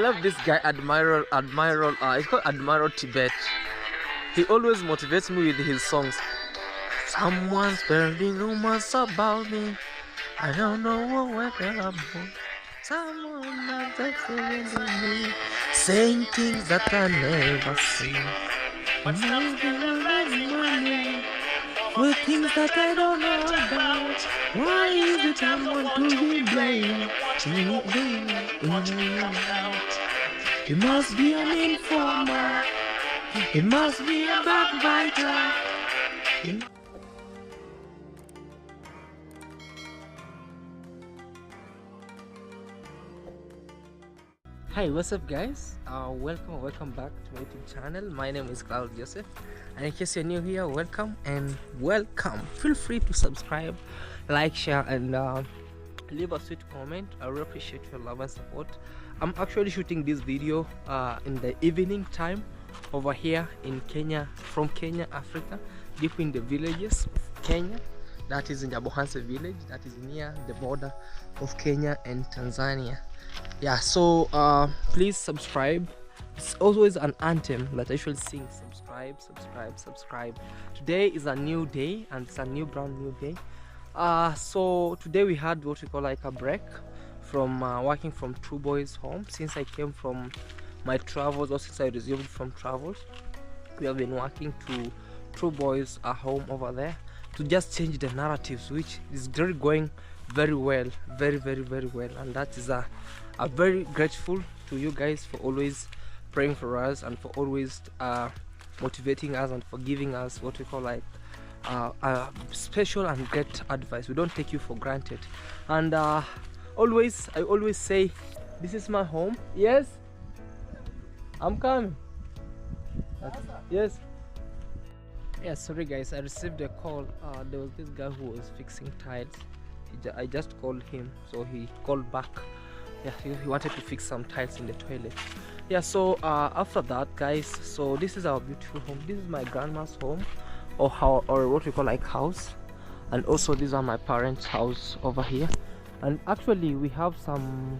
love this guy, Admiral. It's called Admiral Tibet. He always motivates me with his songs. Someone's spreading rumors about me. I don't know where they're about. Someone that's excellent in me, saying things that I never seen. Money with things that I don't know about. Why is it someone to be blamed? It must be an informer. It must be a backbiter. Hi, what's up guys? Welcome back to my YouTube channel. My name is Claude Joseph, and in case you're new here, welcome. Feel free to subscribe, like, share, and leave a sweet comment. I really appreciate your love and support. I'm actually shooting this video in the evening time over here in Kenya, from Kenya, Africa, deep in the villages of Kenya. That is in the Bohanse village, that is near the border of Kenya and Tanzania. Yeah, so please subscribe. It's always an anthem that I should sing. Subscribe. Today is a new day, and it's a brand new day. So today we had what we call like a break from working from True Boys home. Since I came from my travels, or since I resumed from travels, we have been working to True Boys home over there to just change the narratives, which is really going very well, very well, and that is a very grateful to you guys for always praying for us and for always motivating us and for giving us what we call like special and great advice. We don't take you for granted, and I always say this is my home. Yes, I'm coming. Yes. Yeah, sorry guys, I received a call. There was this guy who was fixing tiles. I just called him, so he called back. Yeah, he wanted to fix some tiles in the toilet. Yeah, so after that guys, so this is our beautiful home. This is my grandma's home, or what we call like house, and also these are my parents' house over here. And actually we have some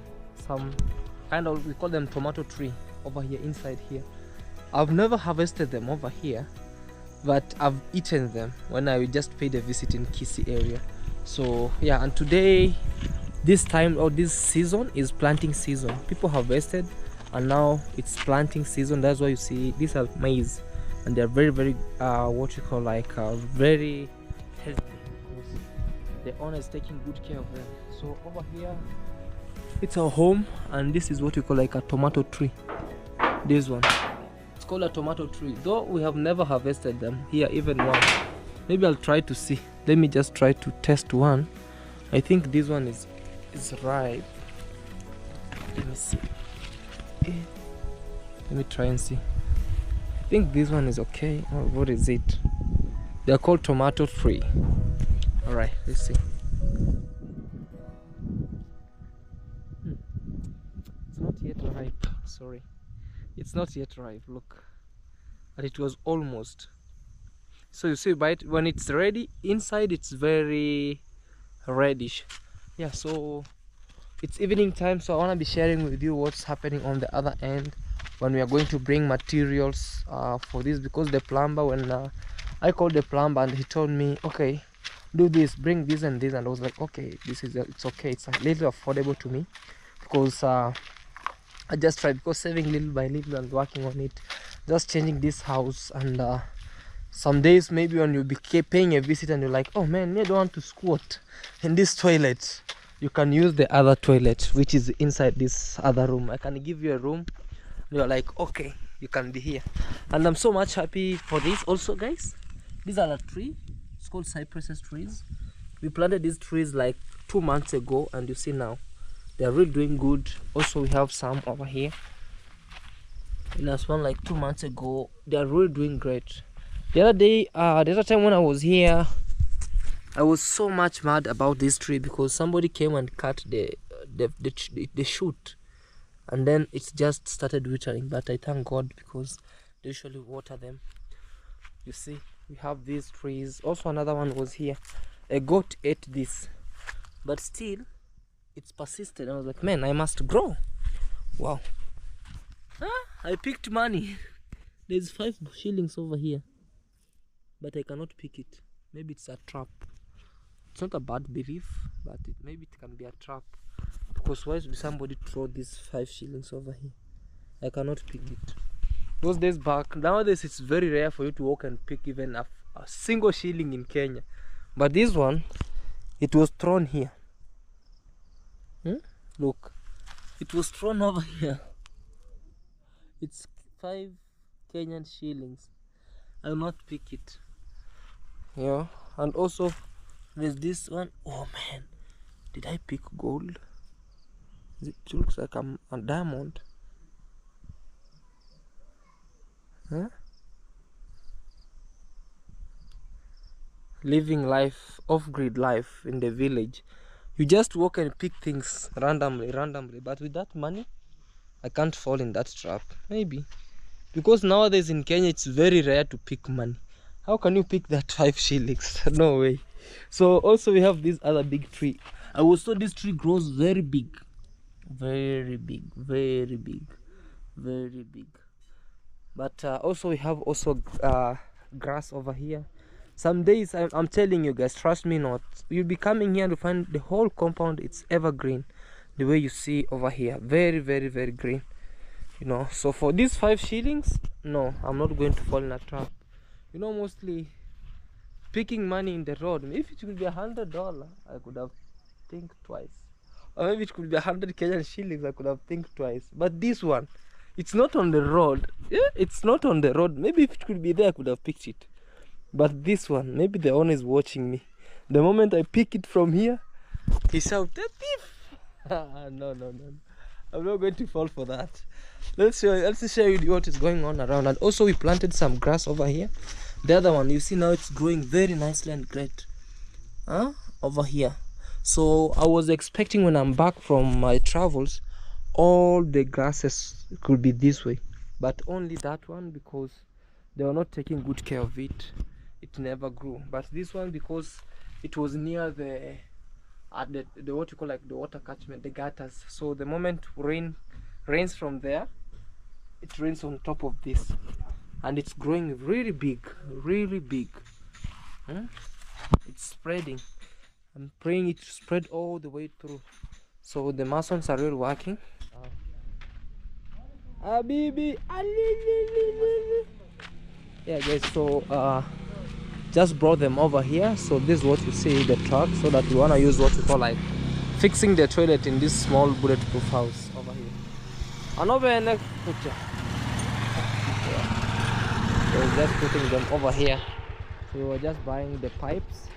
kind of, we call them tomato tree over here inside here. I've never harvested them over here, but I've eaten them when I just paid a visit in Kisii area. So yeah, and today, this time or this season is planting season. People harvested and now it's planting season. That's why you see these are maize, and they're very what you call like very healthy, because the owner is taking good care of them. So over here it's our home, and this is what we call like a tomato tree. This one, it's called a tomato tree, though we have never harvested them here, even one. Maybe I'll try to see. Let me just try to test one. I think this one is ripe. Let me see. Let me try and see. I think this one is okay. Or what is it? They are called tomato tree. Alright, let's see. It's not yet ripe. Sorry. It's not yet ripe. Look. But it was almost. So you see, bite when it's ready, inside it's very reddish. Yeah, so it's evening time, so I want to be sharing with you what's happening on the other end when we are going to bring materials for this, because the plumber, when I called the plumber and he told me, okay, do this, bring this and this, and I was like, okay, it's okay, it's a little affordable to me, because I just tried, because saving little by little and working on it, just changing this house. And some days maybe when you'll be paying a visit and you're like, oh man, I don't want to squat in this toilet, you can use the other toilet which is inside this other room. I can give you a room, you're like, okay, you can be here. And I'm so much happy for this. Also guys, these are a tree, it's called cypresses trees. We planted these trees like 2 months ago, and you see now they are really doing good. Also we have some over here, last one like 2 months ago. They are really doing great. The other time when I was here, I was so much mad about this tree because somebody came and cut the shoot, and then it just started withering. But I thank God, because they usually water them. You see, we have these trees. Also another one was here. A goat ate this, but still it's persisted. I was like, man, I must grow. Wow, I picked money. There's 5 shillings over here, but I cannot pick it. Maybe it's a trap. It's not a bad belief, but maybe it can be a trap. Because why would somebody throw these 5 shillings over here? I cannot pick it. Those days back, nowadays it's very rare for you to walk and pick even a single shilling in Kenya. But this one, it was thrown here. Look, it was thrown over here. It's 5 Kenyan shillings. I will not pick it. Yeah, and also there's this one. Oh man, did I pick gold? It looks like I'm a diamond. Living life, off-grid life in the village. You just walk and pick things randomly. But with that money, I can't fall in that trap. Maybe because nowadays in Kenya it's very rare to pick money. How can you pick that 5 shillings? No way. So also we have this other big tree. I was told this tree grows very big. Very big. But also we have also grass over here. Some days I'm telling you guys, trust me not, you'll be coming here to find the whole compound, it's evergreen, the way you see over here. Very green, you know. So for these 5 shillings, no, I'm not going to fall in a trap. You know, mostly picking money in the road, if it could be $100, I could have think twice. Or maybe it could be 100 Kenyan shillings, I could have think twice. But this one, it's not on the road. Yeah, it's not on the road. Maybe if it could be there, I could have picked it. But this one, maybe the owner is watching me. The moment I pick it from here, he shouts, "The thief!" No. I'm not going to fall for that. Let's show you what is going on around. And also we planted some grass over here. The other one, you see now it's growing very nicely and great. Over here. So I was expecting when I'm back from my travels, all the grasses could be this way. But only that one, because they were not taking good care of it, it never grew. But this one, because it was near the what you call like the water catchment, the gutters, so the moment rains from there, it rains on top of this, and it's growing really big. It's spreading. I'm praying it to spread all the way through. So the masons are really working. Habibi, yeah guys, so just brought them over here. So this is what you see, the truck, so that we want to use what we call like fixing the toilet in this small bulletproof house over here. Another next picture. So just putting them over here. So we're just buying the pipes,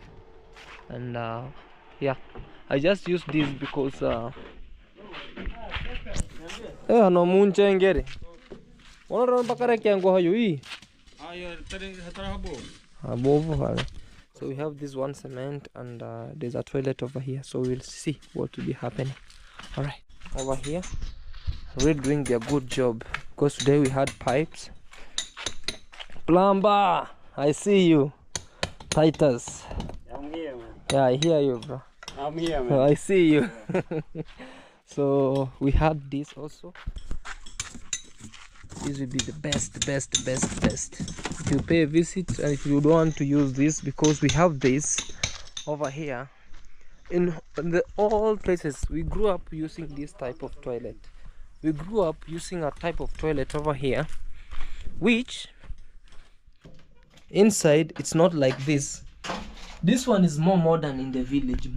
and yeah, I just use this because no munchengere wana bakara kyango hayo hii. So we have this one cement, and there's a toilet over here, so we'll see what will be happening. All right, over here we're doing their good job, because today we had pipes. Plumber, I see you. Titus, I'm here, man. yeah, I hear you, bro. I'm here, man. I see you. So we had this also. This will be the best. If you pay a visit, and if you don't want to use this, because we have this over here in the all places. We grew up using this type of toilet. We grew up using a type of toilet over here, which inside it's not like this. This one is more modern in the village,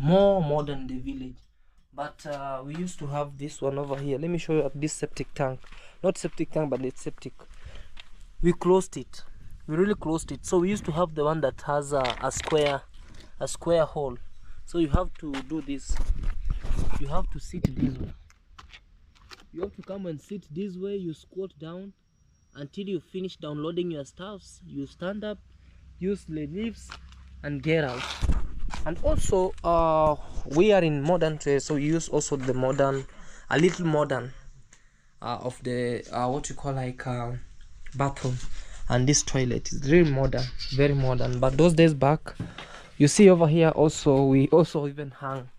but we used to have this one over here. Let me show you this septic tank. Not septic tank, but it's septic. We closed it. We really closed it. So we used to have the one that has a square hole. So you have to do this. You have to sit this way. You have to come and sit this way. You squat down until you finish downloading your stuffs. You stand up, use the leaves, and get out. And also we are in modern trade, so we use also the modern, a little modern of the what you call like bathroom. And this toilet is really modern, very modern. But those days back, you see over here also, we also even hang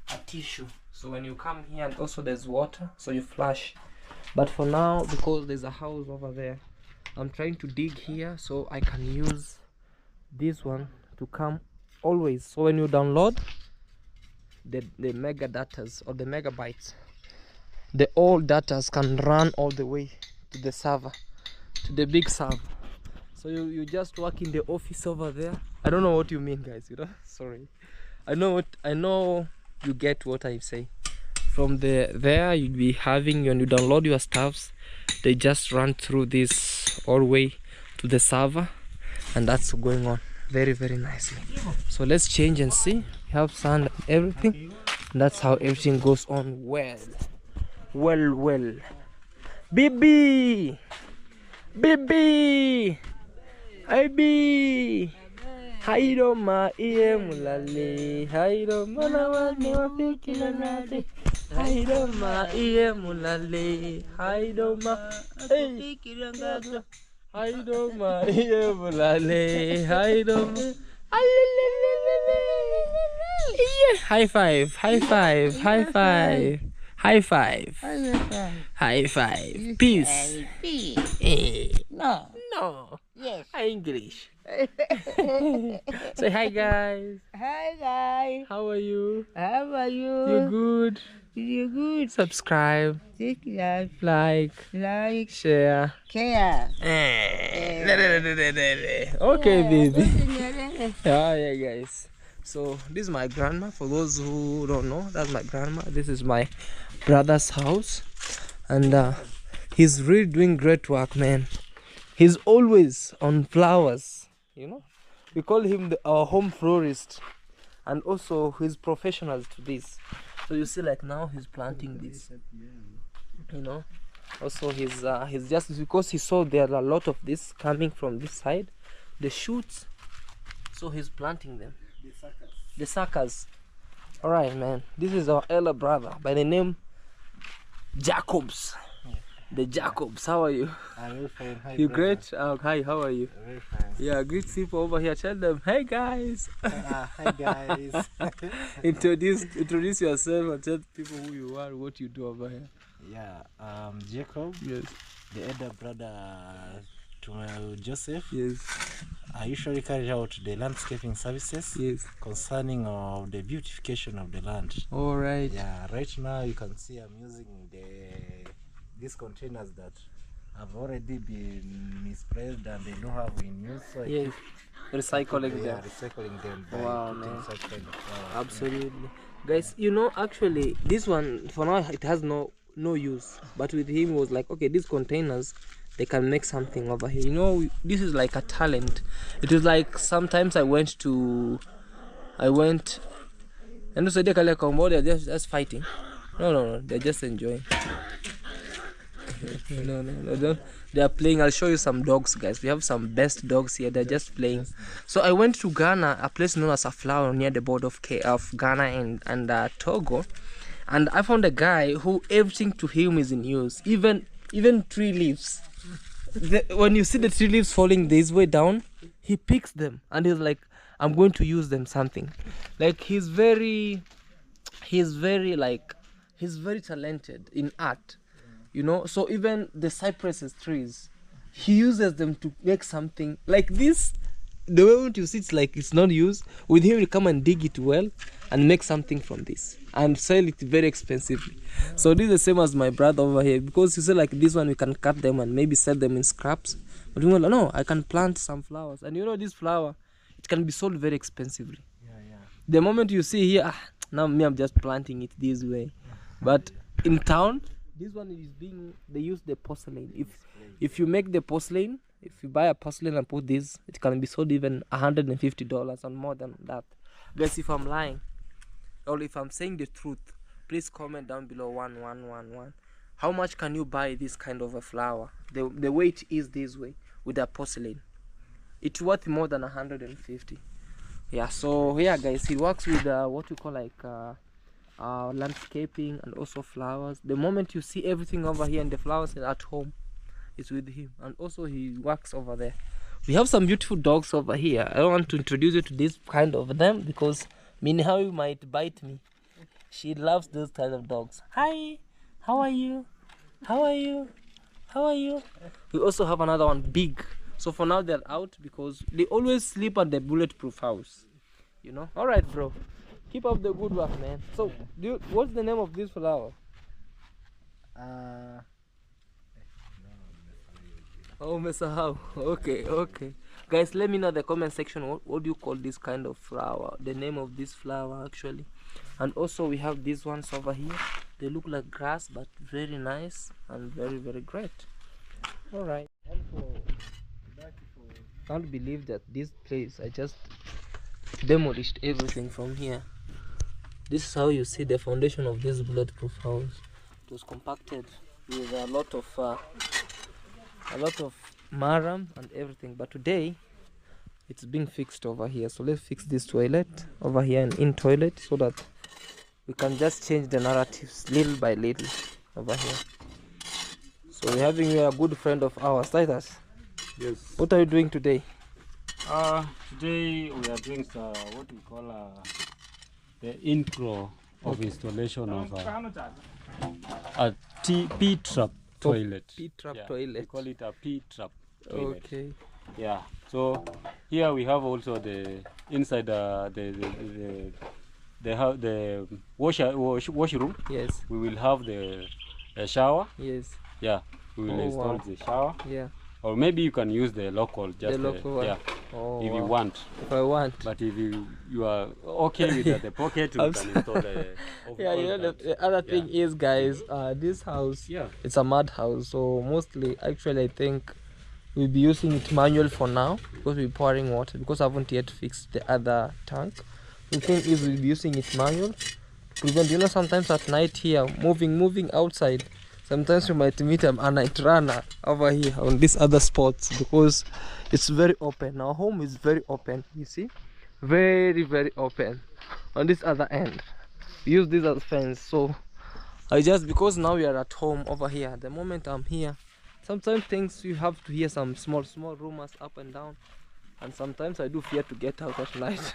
a tissue. So when you come here, and also there's water, so you flush But for now, because there's a house over there, I'm trying to dig here so I can use this one to come always. So when you download the mega datas or the megabytes, the old datas can run all the way to the server, to the big server. So you just work in the office over there. I don't know what you mean, guys, you know. Sorry, I know you get what I say. From there you'll be having, when you download your stuffs, they just run through this all way to the server, and that's going on very, very nicely. So let's change and see. We have sand and everything, and that's how everything goes on. Well, Bibi, Bibi, Hairo ma iye mulale, hairo mana wane wafikila nate, hairo ma iye mulale, hairo ma wafikila nate, hairo ma iye mulale, hairo ma. High five, high five, high five, high five, high five, peace. No. Yes. English. Say hi, guys. Hi guys. How are you? How are you? You good? You good? Subscribe, Like, like, share. care. Okay, baby. Yeah, guys. So this is my grandma. For those who don't know, that's my grandma. This is my brother's house, and he's really doing great work, man. He's always on flowers, you know. We call him our home florist, and also he's professional to this. So you see, like now he's planting this, you know. Also he's just, because he saw there are a lot of this coming from this side, the shoots, so he's planting them, the suckers. All right, man. This is our elder brother by the name Jacobs. The Jacobs. How are you? I'm very fine. Hi, You brother. great? Hi, how are you? Very fine. Yeah, greet people over here. Tell them, hey guys. Hi guys. Introduce yourself and tell people who you are, what you do over here. Yeah, Jacob, Yes. the elder brother to Joseph. Yes. I usually carry out the landscaping services Yes. concerning of the beautification of the land. All right. Yeah, right now you can see I'm using these containers that have already been misplaced and they don't have in use. So Yes. Recycling they them. are recycling them by Wow, putting man. such kind of flowers. Absolutely. Guys, you know, actually this one for now it has no use, but with him it was like, okay, these containers, they can make something over here, you know. This is like a talent. It was like, sometimes I went and also they collect Cambodia, they're just fighting. No, they're just enjoying. No, don't. They are playing. I'll show you some dogs, guys. We have some best dogs here. They're just playing. So I went to Ghana, a place known as a flower near the border of Ghana and Togo, and I found a guy who everything to him is in use. Even tree leaves. When you see the tree leaves falling this way down, he picks them and he's like, I'm going to use them something. Like he's very talented in art. You know, so even the cypresses trees, he uses them to make something like this. The moment you see it's like it's not used, with him you come and dig it well and make something from this and sell it very expensively. So this is the same as my brother over here, because you see like this one we can cut them and maybe sell them in scraps, but we like, no, I can plant some flowers, and you know this flower, it can be sold very expensively. Yeah. The moment you see here, now me, I'm just planting it this way, but in town this one is they use the porcelain. If you make the porcelain, if you buy a porcelain and put this, it can be sold even $150 and more than that. Guys, if I'm lying or if I'm saying the truth, please comment down below. 1111. How much can you buy this kind of a flower? The weight is this way with a porcelain. It's worth more than 150. Yeah. So yeah, guys, he works with what we call like landscaping and also flowers. The moment you see everything over here and the flowers at home, it's with him. And also he works over there. We have some beautiful dogs over here. I don't want to introduce you to this kind of them because Minhawi might bite me. She loves those kind of dogs. Hi, how are you? How are you? How are you? We also have another one big. So for now they're out because they always sleep at the bulletproof house. You know? Alright, bro. Keep up the good work, man. So what's the name of this flower? Uh, Oh, Mesahau. Okay, okay. Guys, let me know in the comment section what do you call this kind of flower? The name of this flower actually. And also we have these ones over here. They look like grass but very nice and very, very great. Alright. Can't believe that this place I just demolished everything from here. This is how you see the foundation of this bulletproof house. It was compacted with a lot of maram and everything, but today it's being fixed over here. So let's fix this toilet over here and in toilet so that we can just change the narratives little by little over here. So we're having a good friend of ours, Titus. Yes. What are you doing today? Today we are doing what we call the intro of installation of a P-trap toilet. P-trap Yeah, toilet. We call it a P-trap toilet. Okay. Yeah. So here we have also the inside the washroom. Yes. We will have the shower. Yes. Yeah. We will install the shower. Yeah. Or maybe you can use the local, just The local one. yeah, Oh, if you wow. want. If I want. But if you are okay with the pocket, you can install the. Yeah, you know the other thing is, guys, this house, Yeah. it's a mud house, so mostly actually I think we'll be using it manual for now because we're pouring water because I haven't yet fixed the other tank. The thing is we'll be using it manual to prevent, you know, sometimes at night here moving outside, sometimes we might meet a night runner over here on these other spots because it's very open. Our home is very open, you see, very, very open. On this other end we use this as fence. So I just, because now we are at home over here, the moment I'm here, sometimes things you have to hear some small rumors up and down, and sometimes I do fear to get out at night.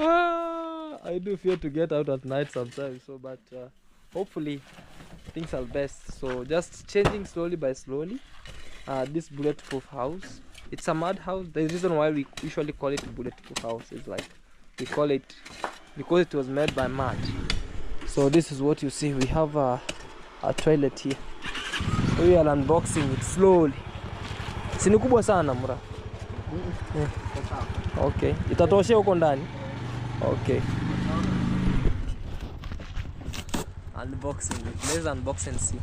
I do fear to get out at night sometimes. So but hopefully things are best. So just changing slowly by slowly. This bulletproof house, it's a mud house. The reason why we usually call it bulletproof house is like we call it because it was made by mud. So this is what you see. We have a toilet here. So we are unboxing it slowly. Si ni kubwa sana mra. Okay, itatosha huko ndani. Okay. Unboxing it. Let's unbox and see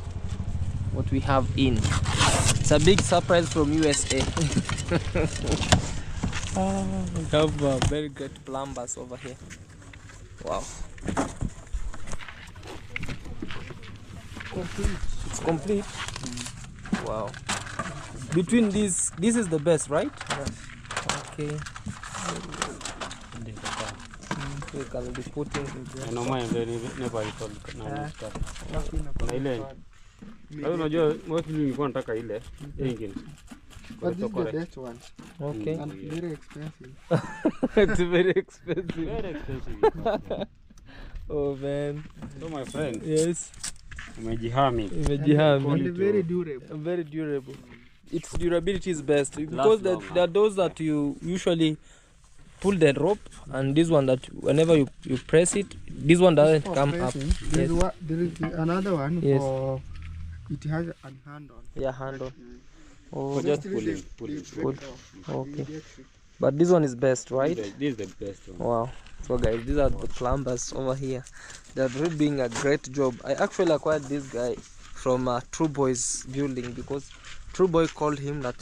what we have in. It's a big surprise from USA. We have very great plumbers over here. Wow. Complete. It's complete. Wow. Between these, this is the best, right? Okay. We can be putting unajua nilikuwa nataka ile nyingine. But this is the best one. Okay. And very expensive. It's very expensive. Very expensive. Oh man. So my friend, Yes. umejihami. Imejihami. And very durable. Very durable. Its durability is best because there are those that you usually pull the rope, and this one that whenever you press it, this one doesn't come pressing. up. There, Yes. there is another one Yes. for it has a handle. Yeah, handle. Oh, Just Mostly pull they- it, pull they it. break Good. it off. Okay. Immediately. but this one is best, right? This is the best one. Wow. So guys, these are the plumbers over here. They're really doing a great job. I actually acquired this guy from True Boy's building because True Boy called him that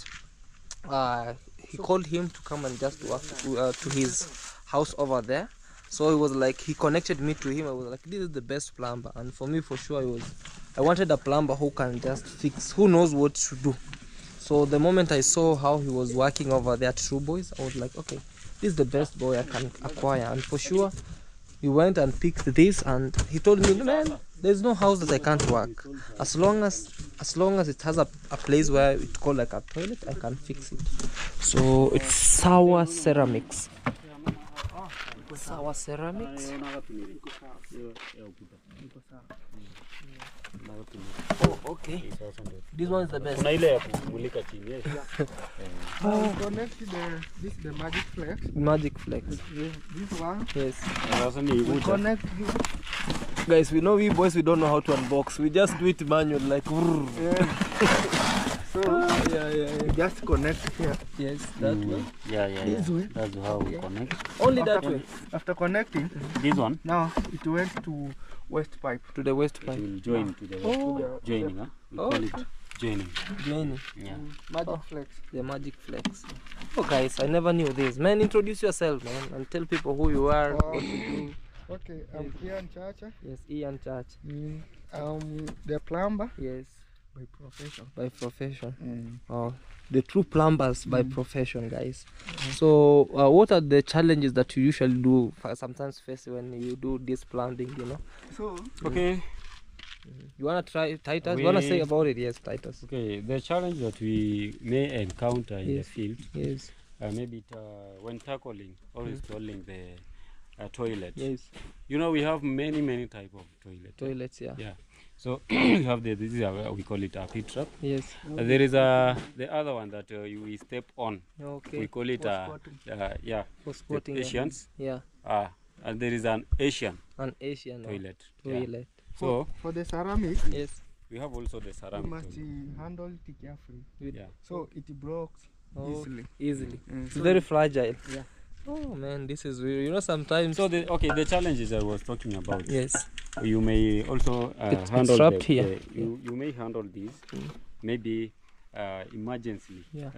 he called him to come and just work to his house over there. So he was like, he connected me to him. I was like, this is the best plumber, and for me for sure I wanted a plumber who can just fix, who knows what to do. So the moment I saw how he was working over there at True Boys, I was like, okay, this is the best boy I can acquire. And for sure he went and picked this, and he told me, man, there's no house that I can't work. As long as it has a place where it's called like a toilet, I can fix it. So it's Sour Ceramics. Sawa ceramics. Oh, okay. This one is the best. Kuna ile ya kumulika chini. Connect this the magic flex. Magic flex. This one. Yes. Sasa ni We ivuta. connect this. Guys, we know we boys, we don't know how to unbox. We just do it manual like. Yeah. So just connect here. Yes, that way. Yeah. This way. That's how we connect. Only that way. After connecting, This one now it went to waste pipe. To the waist it pipe. will join to the Oh. joining. Huh? We call it joining. Joining. Yeah. Magic flex. The magic flex. Oh, guys, I never knew this. Man, introduce yourself, man, and tell people who you are, what you do. Okay, I'm Ian Chacha. Yes, Ian Church. The plumber Yes, by profession. by profession. Oh, the true plumbers by profession, guys. So, what are the challenges that you usually do? Sometimes face when you do this plumbing, you know. So Okay. You wanna try Titus? You wanna say We- about it? Yes, Titus. Okay. The challenge that we may encounter in the Yes. field, Yes. maybe when tackling or installing the toilet. Yes. You know, we have many type of toilet. Toilets. Yeah. Yeah. So we have this is we call it a pit trap. Yes. There is the other one that we step on. Okay. We call it For For squatting. Asians. Yeah. And there is an Asian An Asian toilet. Yeah. toilet. So for the ceramic, Yes. we have also the you ceramic must toilet. handle it carefully. Yeah. So it breaks Oh, easily. Easily. It's So very fragile. Yeah. Oh man, this is weird. You know, sometimes. So the challenges I was talking about. Yes. You may also It's handle trapped here. you may handle this maybe emergency. Yeah.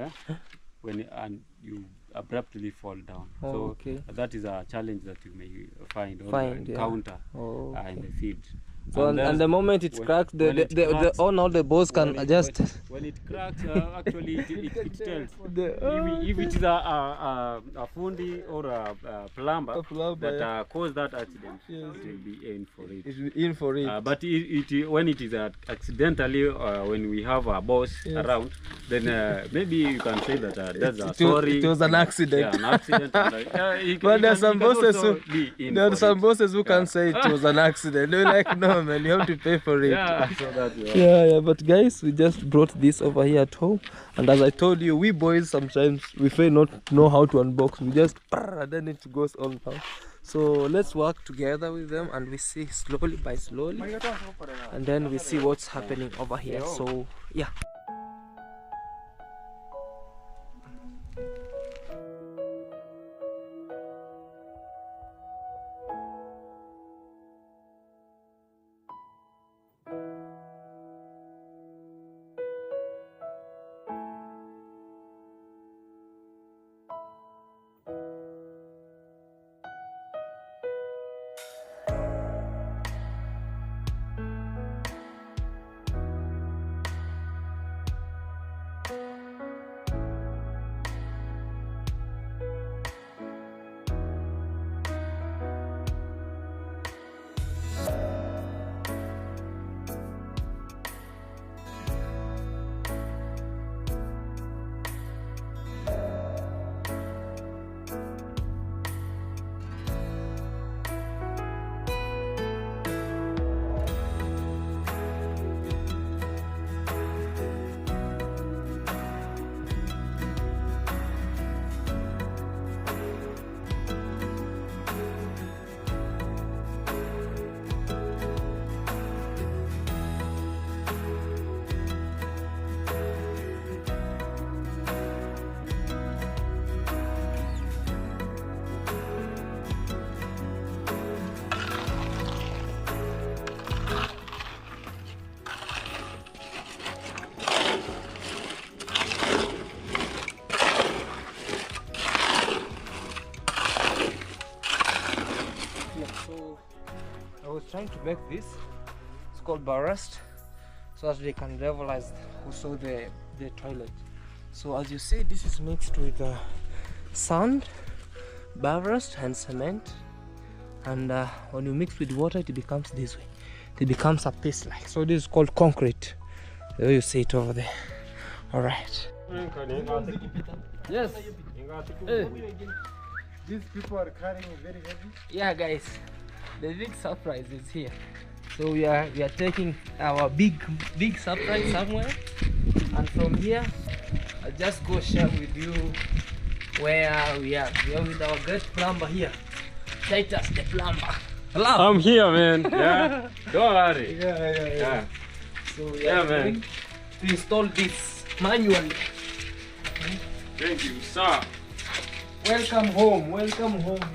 When and you abruptly fall down. Oh, so okay. that is a challenge that you may find or Find, yeah. encounter Oh. in the field. So and the moment it's when- cracked, when it cracks, all the balls can when it- adjust. When it cracks, actually it tells. The, If it is a fundi or a plumber, A plumber, that yeah. caused that accident, Yes. it will be in for it. it's in for it. But when it is accidentally, when we have a boss Yes. around, then maybe you can say that that's a It was- sorry. it was an accident. Yeah, an accident. But there are some bosses who there are for some it. bosses who Yeah. can say it was an accident. They're like, no man, you have to pay for it. Yeah, so that Yeah. But guys, we just brought this over here at home, and as I told you, we boys sometimes we fail not know how to unbox. We just and then it goes on now. So let's work together with them, and we see slowly by slowly, and then we see what's happening over here. So yeah. So I was trying to make this. It's called barrest, so as they can levelize also the toilet. So as you see, this is mixed with sand, barrest, and cement. And when you mix with water, it becomes this way. It becomes a paste like. So this is called concrete. There you see it over there. All right. Yes. Hey. These people are carrying very heavy. Yeah, guys, the big surprise is here. So we are taking our big surprise somewhere, and from here I'll just go share with you where we are. We are with our great plumber here, Titus the plumber. Hello. I'm here, man. Yeah. Don't worry. Yeah. So we Yeah, are man. going to install this manually. Thank you, sir. Welcome home. Welcome home.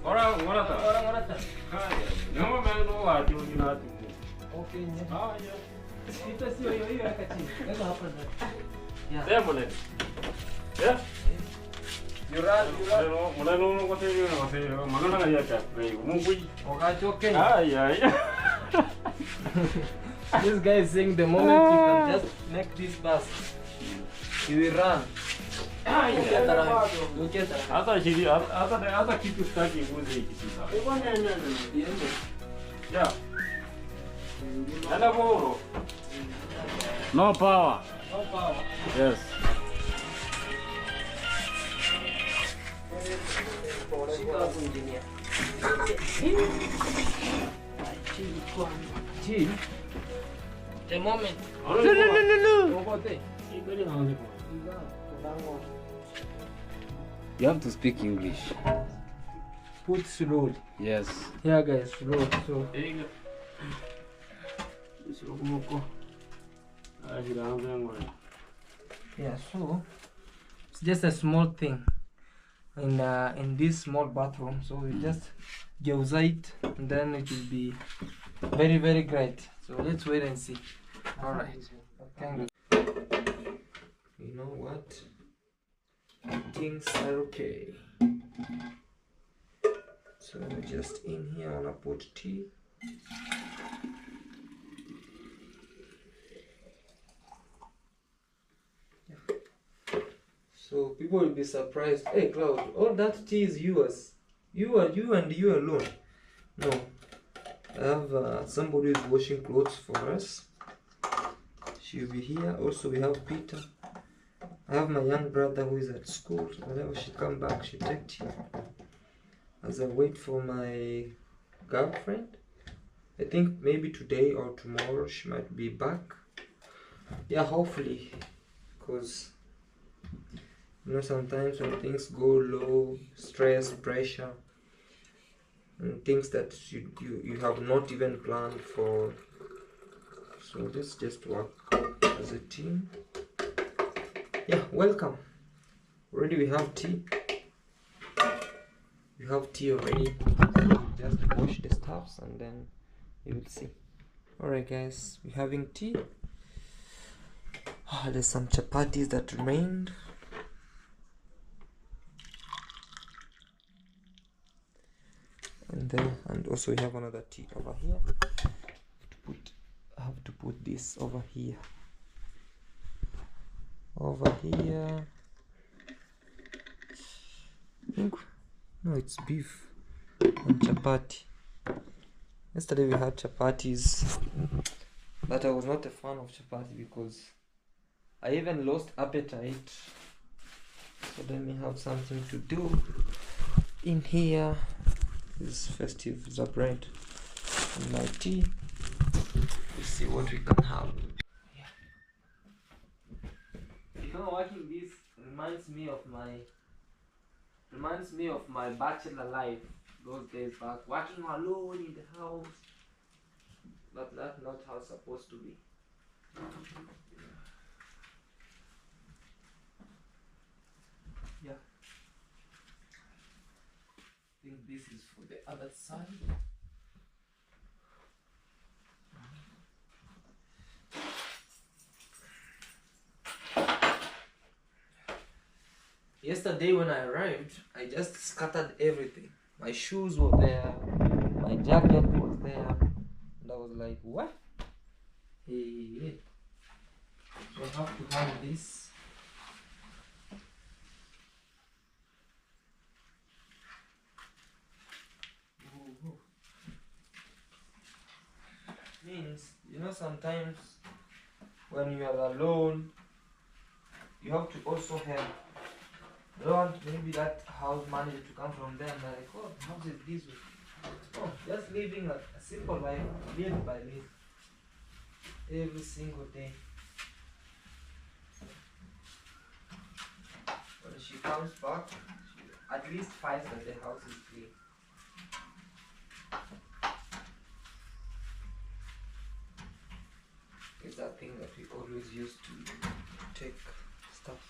Ora, ora ta. Orang-orang. Kaya. Nama man no wa jo ni na tu. Okay. Ah, yeah. Kita sih yo kecil. Itu apa dah? Ya. Saya boleh. Ya. Yuran. Mulai no ko te ni na se. Mana na ya ka. Mu kui. Oka choke. Ah, yeah. This guy is saying the moment you can just make this bus, you will run. Ah, You yeah. get around. You get around. Ata kitu staki muzi kisa. Yeah. Nada boro. No power. No power. Yes. Shika hapo engineer. Chill. The moment. No. Okote. You have to speak English. Put slowly. Yes. Yeah, guys, slow. So. Yeah, so it's just a small thing in this small bathroom. So we just give it, and then it will be very great. So let's wait and see. All right. Okay. You know what? Things are okay. So just in here, I wanna put tea. So people will be surprised. Hey, Claude, all that tea is yours. You and you alone. No, I have somebody who's washing clothes for us. She'll be here. Also, we have Peter. I have my young brother who is at school. Whenever she come back, she take tea. As I wait for my girlfriend, I think maybe today or tomorrow she might be back. Yeah, hopefully, because you know sometimes when things go low, stress, pressure, and things that you have not even planned for. So let's just work as a team. Yeah, welcome. Already we have tea. We have tea already. Just wash the stuffs and then you will see. Alright guys, we're having tea. There's some chapatis that remained. And also we have another tea over here. I have to put this over here. Over here. I think no, it's beef and chapati. Yesterday we had chapatis, but I was not a fan of chapati because I even lost appetite. So let me have something to do in here. This festive bread and my tea. Let's see what we can have. Yeah. You know, watching this reminds me of my bachelor life. Those days back, working alone in the house. But that's not how it's supposed to be. Yeah. I think this is for the other side. Yesterday when I arrived, I just scattered everything. My shoes were there, my jacket was there, and I was like, what? Hey. So I have to hang this. Means, you know, sometimes when you are alone, you have to also have Don't want maybe that house manager to come from there and they're like, oh, the house is this way. Oh, just living a simple life, little by little, every single day. When she comes back, she at least finds that the house is clean. It's that thing that we always use to take stuff.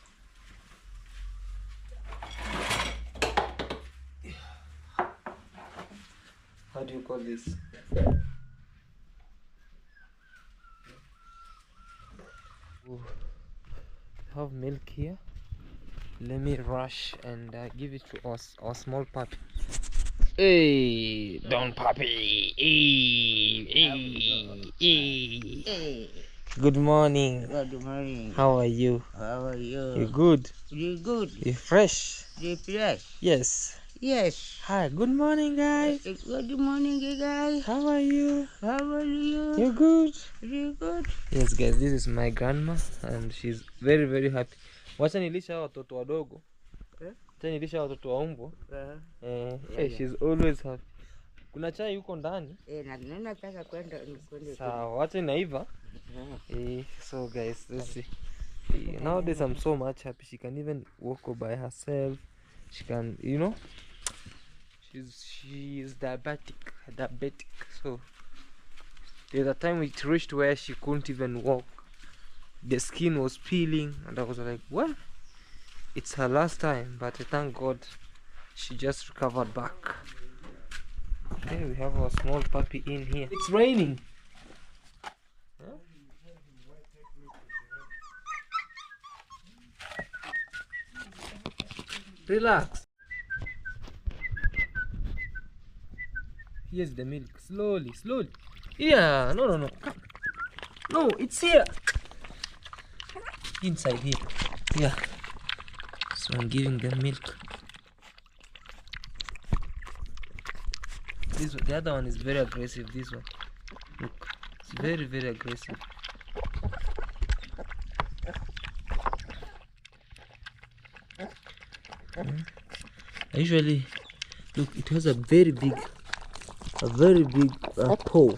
How do you call this? Ooh. Have milk here. Let me rush and give it to us, our small puppy. Hey, don't puppy. Hey. Good morning. Good morning. How are you? How are you? You good? You good? You fresh? You fresh? Yes. Yes. Hi. Good morning, guys. Good morning, guys. How are you? How are you? You good? You good? Yes, guys. This is my grandma, and she's very very happy. Wacha nilisha watoto wadogo. Wacha nilisha watoto wa mbwa. She's always happy. Kuna chai yuko ndani. Na nataka kwenda Sawa, wacha inaiva. So guys, let's see. Nowadays I'm so much happy. She can even walk by herself. She can, you know, she is diabetic. So there's a time it reached where she couldn't even walk. The skin was peeling, and I was like, well, it's her last time, but thank God she just recovered back. Okay, we have our small puppy in here. It's raining. Huh? Relax. Here's the milk. Slowly. Yeah, no. Come. No, it's here. Inside here. Yeah. So I'm giving them milk. This one, the other one is very aggressive. This one, look, it's very very aggressive. I usually look. It has a very big paw,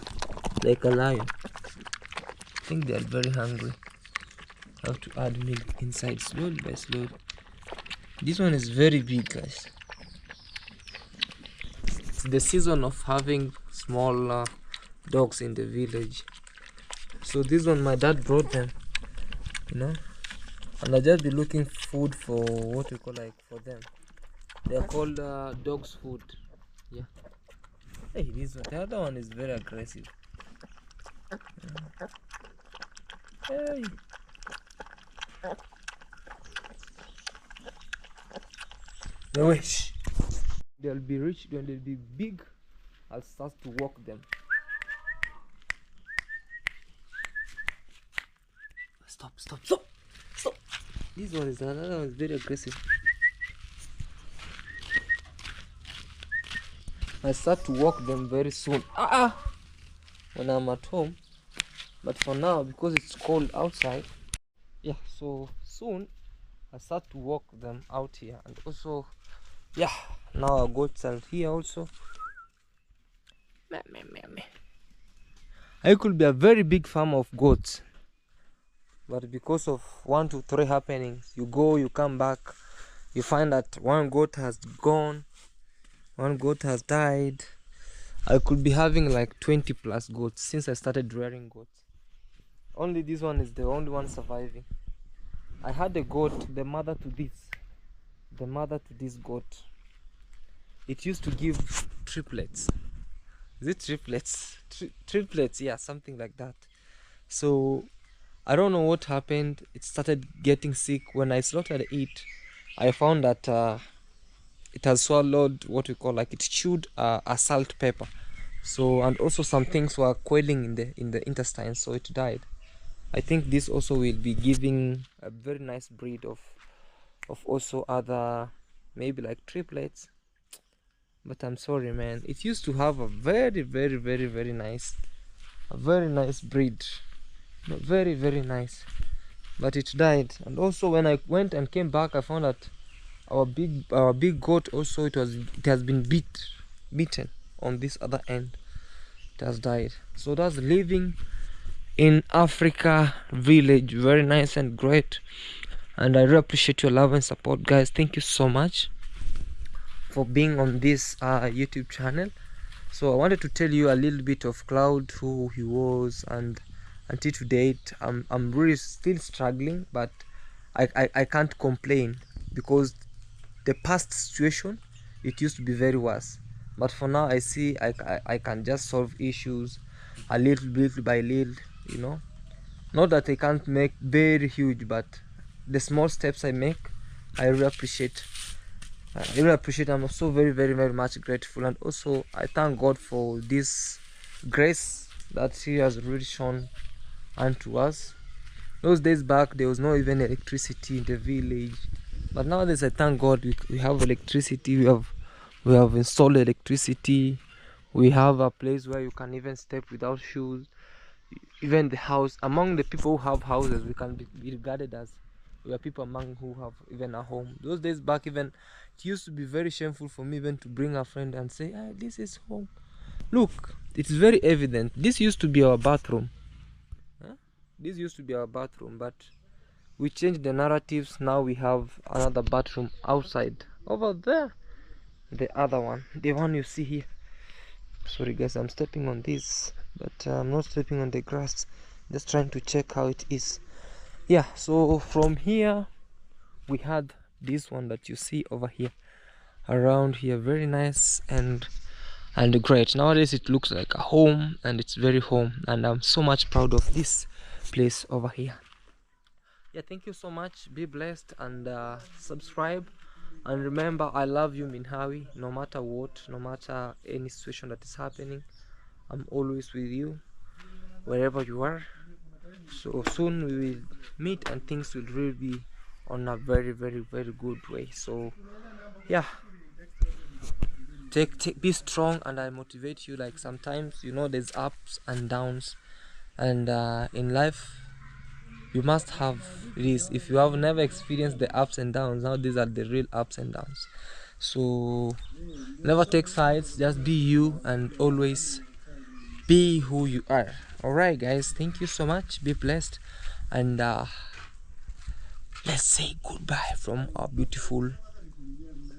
like a lion. I think they are very hungry. I have to add milk inside slowly by slowly. This one is very big, guys. It's the season of having small dogs in the village. So this one my dad brought them, you know, and I just be looking food for what we call like for them. They are called dog's food. Yeah. Hey, this one, the other one is very aggressive. Hey. No wish. They'll be rich, when they'll be big, I'll start to walk them. Stop. This one is another one is very aggressive. I start to walk them very soon. When I'm at home. But for now, because it's cold outside, yeah, so soon I start to walk them out here. And also, yeah, now our goats are here also. I could be a very big farm of goats, but because of 1 to 3 happenings, you go, you come back, you find that one goat has gone, one goat has died. I could be having like 20 plus goats since I started rearing goats. Only this one is the only one surviving. I had a goat, the mother to this goat. It used to give triplets. Is it triplets? Triplets, yeah, something like that. So I don't know what happened. It started getting sick. When I slaughtered it, I found that it has swallowed what we call like it chewed a salt pepper. So, and also some things were coiling in the intestine, so it died. I think this also will be giving a very nice breed of also other, maybe like triplets. But I'm sorry, man, it used to have a very nice, a very nice breed, very nice, but it died. And also when I went and came back, I found that our big goat also, it has been beaten on this other end. It has died. So that's living in Africa village. Very nice and great. And I really appreciate your love and support, guys. Thank you so much for being on this YouTube channel. So I wanted to tell you a little bit of Claude, who he was, and until to date I'm really still struggling, but I can't complain, because the past situation, it used to be very worse, but for now I see I can just solve issues a little by little, you know. Not that I can't make very huge, but the small steps I make, I really appreciate. I'm so very much grateful, and also I thank God for this grace that He has really shown unto us. Those days back, there was no even electricity in the village, but nowadays I thank God we have electricity. We have installed electricity. We have a place where you can even step without shoes. Even the house, among the people who have houses, we can be regarded as we are people among who have even a home. Those days back, even it used to be very shameful for me even to bring a friend and say, ah, this is home. Look, it's very evident. This used to be our bathroom. Huh? This used to be our bathroom, but we changed the narratives. Now we have another bathroom outside over there, the other one, the one you see here. Sorry guys, I'm stepping on this, but I'm not stepping on the grass, just trying to check how it is. Yeah, so from here we had this one that you see over here, around here. Very nice and great. Nowadays it looks like a home, and it's very home, and I'm so much proud of this place over here. Yeah, thank you so much. Be blessed, and subscribe, and remember, I love you, Minhawi. No matter what, no matter any situation that is happening, I'm always with you wherever you are. So soon we will meet, and things will really be on a very good way. So yeah, be strong, and I motivate you. Like, sometimes, you know, there's ups and downs, and in life you must have this. If you have never experienced the ups and downs, now these are the real ups and downs. So never take sides, just be you, and always be who you are. All right guys, thank you so much. Be blessed, and let's say goodbye from our beautiful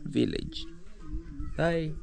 village. Bye.